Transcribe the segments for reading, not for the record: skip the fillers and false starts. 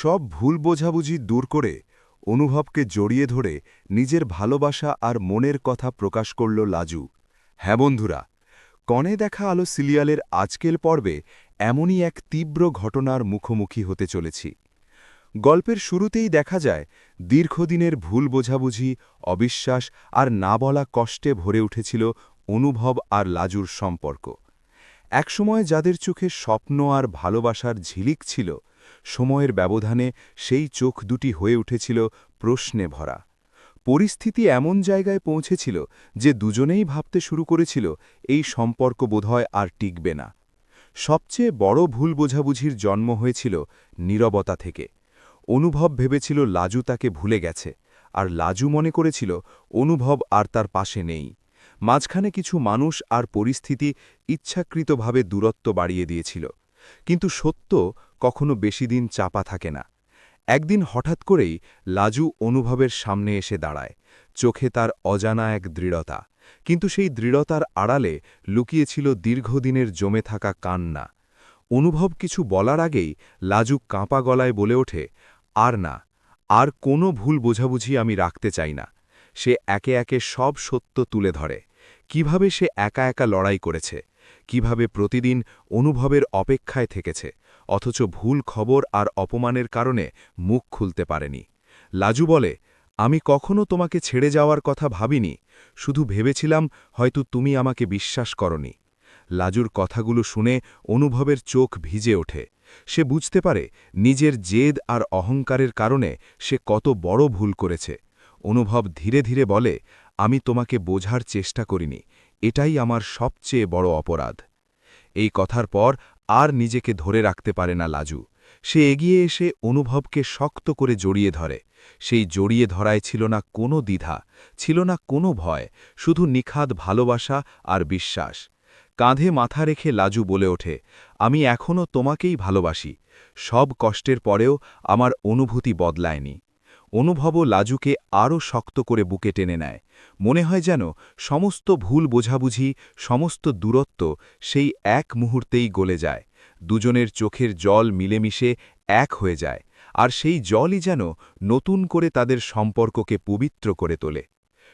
সব ভুল বোঝাবুঝি দূর করে অনুভবকে জড়িয়ে ধরে নিজের ভালোবাসা আর মনের কথা প্রকাশ করল লাজু। হ্যাঁ বন্ধুরা, কনে দেখা আলো সিরিয়ালের আজকের পর্বে এমনই এক তীব্র ঘটনার মুখোমুখি হতে চলেছি। গল্পের শুরুতেই দেখা যায় দীর্ঘদিনের ভুল বোঝাবুঝি, অবিশ্বাস আর না বলা কষ্টে ভরে উঠেছিল অনুভব আর লাজুর সম্পর্ক। একসময় যাদের চোখে স্বপ্ন আর ভালোবাসার ঝিলিক ছিল, সময়ের ব্যবধানে সেই চোখ দুটি হয়ে উঠেছিল প্রশ্নে ভরা। পরিস্থিতি এমন জায়গায় পৌঁছেছিল যে দুজনেই ভাবতে শুরু করেছিল এই সম্পর্ক বোধহয় আর টিকবে না। সবচেয়ে বড় ভুল বোঝাবুঝির জন্ম হয়েছিল নীরবতা থেকে। অনুভব ভেবেছিল লাজু তাকে ভুলে গেছে, আর লাজু মনে করেছিল অনুভব আর তার পাশে নেই। মাঝখানে কিছু মানুষ আর পরিস্থিতি ইচ্ছাকৃতভাবে দূরত্ব বাড়িয়ে দিয়েছিল। কিন্তু সত্য কখনো বেশি দিন চাপা থাকে না। একদিন হঠাৎ করেই লাজু অনুভবের সামনে এসে দাঁড়ায়। চোখে তার অজানা এক দৃঢ়তা, কিন্তু সেই দৃঢ়তার আড়ালে লুকিয়েছিল দীর্ঘদিনের জমে থাকা কান্না। অনুভব কিছু বলার আগেই লাজু কাঁপা গলায় বলে ওঠে, আর না, আর কোনো ভুল বোঝাবুঝি আমি রাখতে চাই না। সে একে একে সব সত্য তুলে ধরে। কিভাবে সে একা একা লড়াই করেছে, কিভাবে প্রতিদিন অনুভবের অপেক্ষায় থেকেছে, অথচ ভুল খবর আর অপমানের কারণে মুখ খুলতে পারেনি। লাজু বলে, আমি কখনো তোমাকে ছেড়ে যাওয়ার কথা ভাবিনি, শুধু ভেবেছিলাম হয়তো তুমি আমাকে বিশ্বাস করনি। লাজুর কথাগুলো শুনে অনুভবের চোখ ভিজে ওঠে। সে বুঝতে পারে নিজের জেদ আর অহংকারের কারণে সে কত বড় ভুল করেছে। অনুভব ধীরে ধীরে বলে, আমি তোমাকে বোঝার চেষ্টা করিনি, এটাই আমার সবচেয়ে বড় অপরাধ। এই কথার পর আর নিজেকে ধরে রাখতে পারে না লাজু। সে এগিয়ে এসে অনুভবকে শক্ত করে জড়িয়ে ধরে। সেই জড়িয়ে ধরায় ছিল না কোনো দ্বিধা, ছিল না কোনো ভয়, শুধু নিখাদ ভালোবাসা আর বিশ্বাস। কাঁধে মাথা রেখে লাজু বলে ওঠে, আমি এখনও তোমাকেই ভালোবাসি। সব কষ্টের পরেও আমার অনুভূতি বদলায়নি। অনুভবও লাজুকে আরও শক্ত করে বুকে টেনে নেয়। মনে হয় যেন সমস্ত ভুল বোঝাবুঝি, সমস্ত দূরত্ব সেই এক মুহূর্তেই গলে যায়। দুজনের চোখের জল মিলেমিশে এক হয়ে যায়, আর সেই জলই যেন নতুন করে তাদের সম্পর্ককে পবিত্র করে তোলে।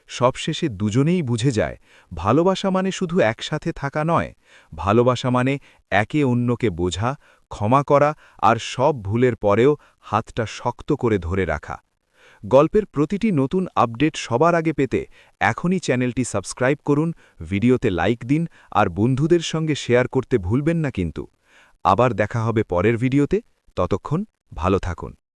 সবশেষে দুজনেই বুঝে যায়, ভালোবাসা মানে শুধু একসাথে থাকা নয়, ভালোবাসা মানে একে অন্যকে বোঝা, ক্ষমা করা আর সব ভুলের পরেও হাতটা শক্ত করে ধরে রাখা। গল্পের প্রতিটি নতুন আপডেট সবার আগে পেতে এখনই চ্যানেলটি সাবস্ক্রাইব করুন, ভিডিওতে লাইক দিন আর বন্ধুদের সঙ্গে শেয়ার করতে ভুলবেন না কিন্তু। আবার দেখা হবে পরের ভিডিওতে, ততক্ষণ ভালো থাকুন।